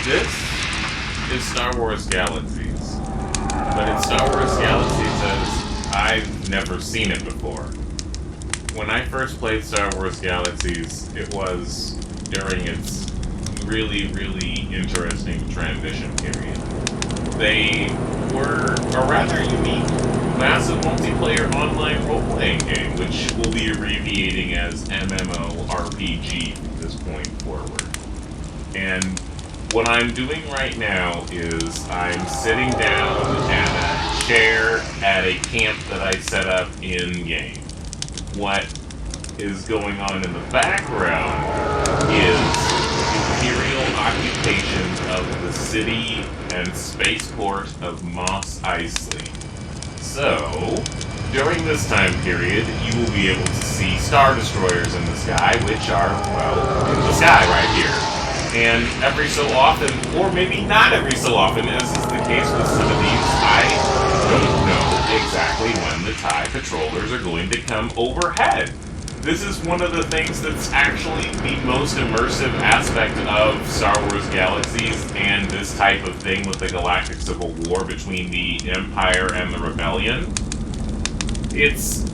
This is Star Wars Galaxies. But it's Star Wars Galaxies as I've never seen it before. When I first played Star Wars Galaxies, it was during its really, really interesting transition period. They were a rather unique, massive multiplayer online role-playing game, which we'll be abbreviating as MMORPG from this point forward. And what I'm doing right now is I'm sitting down at a chair at a camp that I set up in-game. What is going on in the background is Imperial occupation of the city and spaceport of Mos Eisley. So, during this time period, you will be able to see Star Destroyers in the sky, which are, well, in the sky right here. And every so often, or maybe not every so often, as is the case with some of these, I don't know exactly when the TIE Patrollers are going to come overhead. This is one of the things that's actually the most immersive aspect of Star Wars Galaxies and this type of thing with the Galactic Civil War between the Empire and the Rebellion. It's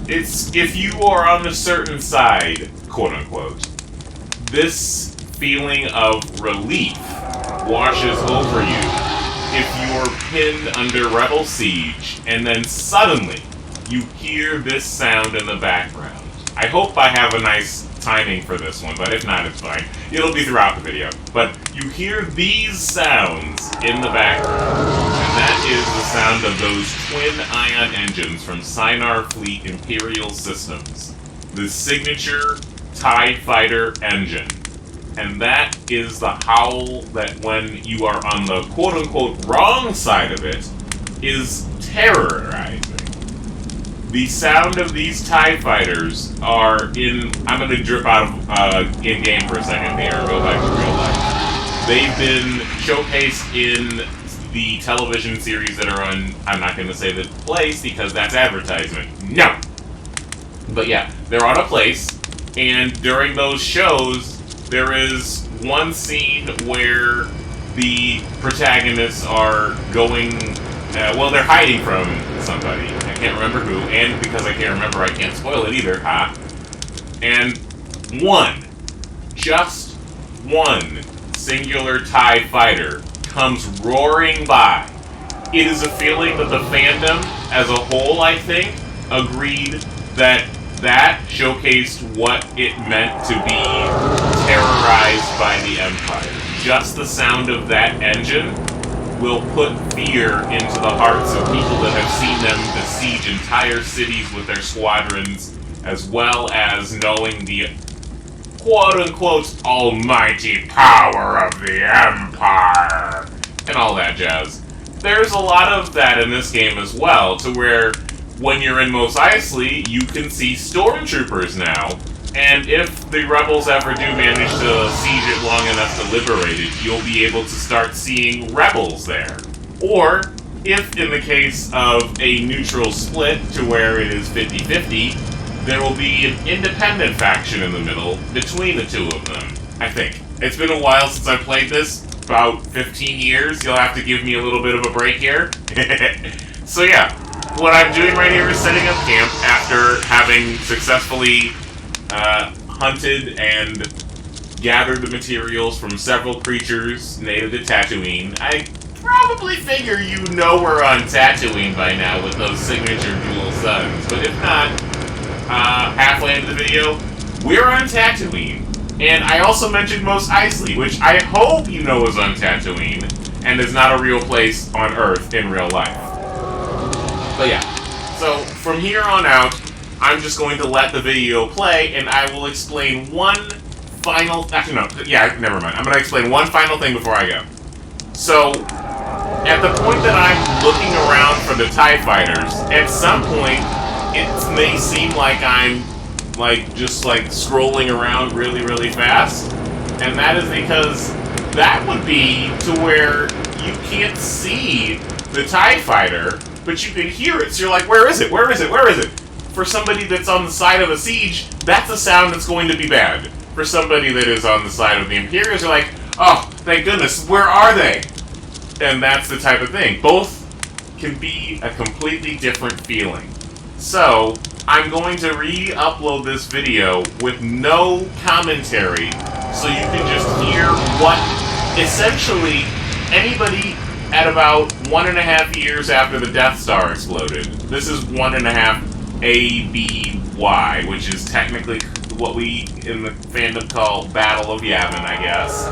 if you are on a certain side, quote-unquote, this feeling of relief washes over you if you're pinned under Rebel Siege and then suddenly you hear this sound in the background. I hope I have a nice timing for this one, but if not, it's fine. It'll be throughout the video. But you hear these sounds in the background, and that is the sound of those twin-ion engines from Sinar Fleet Imperial Systems. The signature TIE Fighter engine. And that is the howl that when you are on the quote-unquote wrong side of it, is terrorizing. The sound of these TIE Fighters are in... I'm going to drip out of in-game for a second here and go back to real life. They've been showcased in the television series that are on... I'm not going to say the place because that's advertisement. No! But yeah, they're on a place, and during those shows, there is one scene where the protagonists are going... well, they're hiding from somebody. I can't remember who, and because I can't remember, I can't spoil it either, huh? And just one singular TIE fighter comes roaring by. It is a feeling that the fandom as a whole, I think, agreed that showcased what it meant to be terrorized by the Empire. Just the sound of that engine will put fear into the hearts of people that have seen them besiege entire cities with their squadrons, as well as knowing the quote-unquote almighty power of the Empire, and all that jazz. There's a lot of that in this game as well, to where when you're in Mos Eisley, you can see stormtroopers now, and if the rebels ever do manage to siege it long enough to liberate it, you'll be able to start seeing rebels there. Or, if in the case of a neutral split to where it is 50-50, there will be an independent faction in the middle between the two of them, I think. It's been a while since I played this, about 15 years. You'll have to give me a little bit of a break here. So yeah, what I'm doing right here is setting up camp after having successfully hunted and gathered the materials from several creatures native to Tatooine. I probably figure you know we're on Tatooine by now with those signature dual suns, but if not, halfway into the video, we're on Tatooine. And I also mentioned Mos Eisley, which I hope you know is on Tatooine, and is not a real place on Earth in real life. But yeah, so from here on out, I'm just going to let the video play, and I will explain one final... Actually, no. Yeah, never mind. I'm going to explain one final thing before I go. So, at the point that I'm looking around for the TIE Fighters, at some point, it may seem like I'm, just scrolling around really, really fast. And that is because that would be to where you can't see the TIE Fighter, but you can hear it. So you're like, where is it? Where is it? Where is it? For somebody that's on the side of a siege, that's a sound that's going to be bad. For somebody that is on the side of the Imperials, you're like, oh, thank goodness. Where are they? And that's the type of thing. Both can be a completely different feeling. So, I'm going to re-upload this video with no commentary, so you can just hear what, essentially, anybody at about 1.5 years after the Death Star exploded. This is 1.5 ABY, which is technically what we in the fandom call Battle of Yavin, I guess.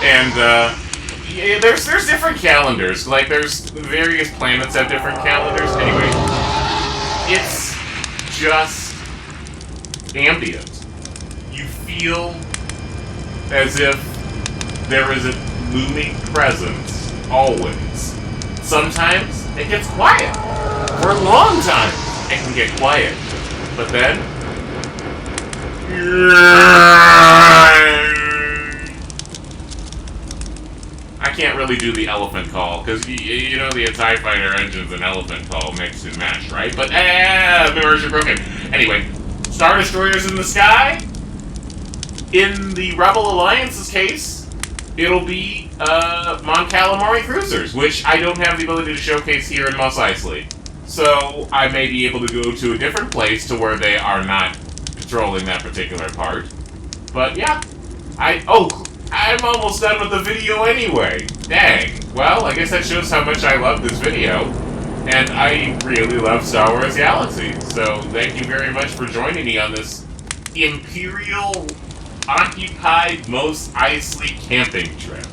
And, yeah, there's different calendars. Like, there's various planets have different calendars. Anyway, it's just ambient. You feel as if there is a looming presence, always. Sometimes it gets quiet. For a long time, it can get quiet. But then... I can't really do the elephant call, because you know the TIE Fighter engine's an elephant call mixed and matched, right? But, mirrors are broken. Anyway, Star Destroyers in the sky. In the Rebel Alliance's case, it'll be, Mon Calamari cruisers, which I don't have the ability to showcase here in Mos Eisley. So, I may be able to go to a different place to where they are not patrolling that particular part. But, yeah. I'm almost done with the video anyway. Dang. Well, I guess that shows how much I love this video. And I really love Star Wars Galaxies. So, thank you very much for joining me on this Imperial occupied Mos Eisley camping trip.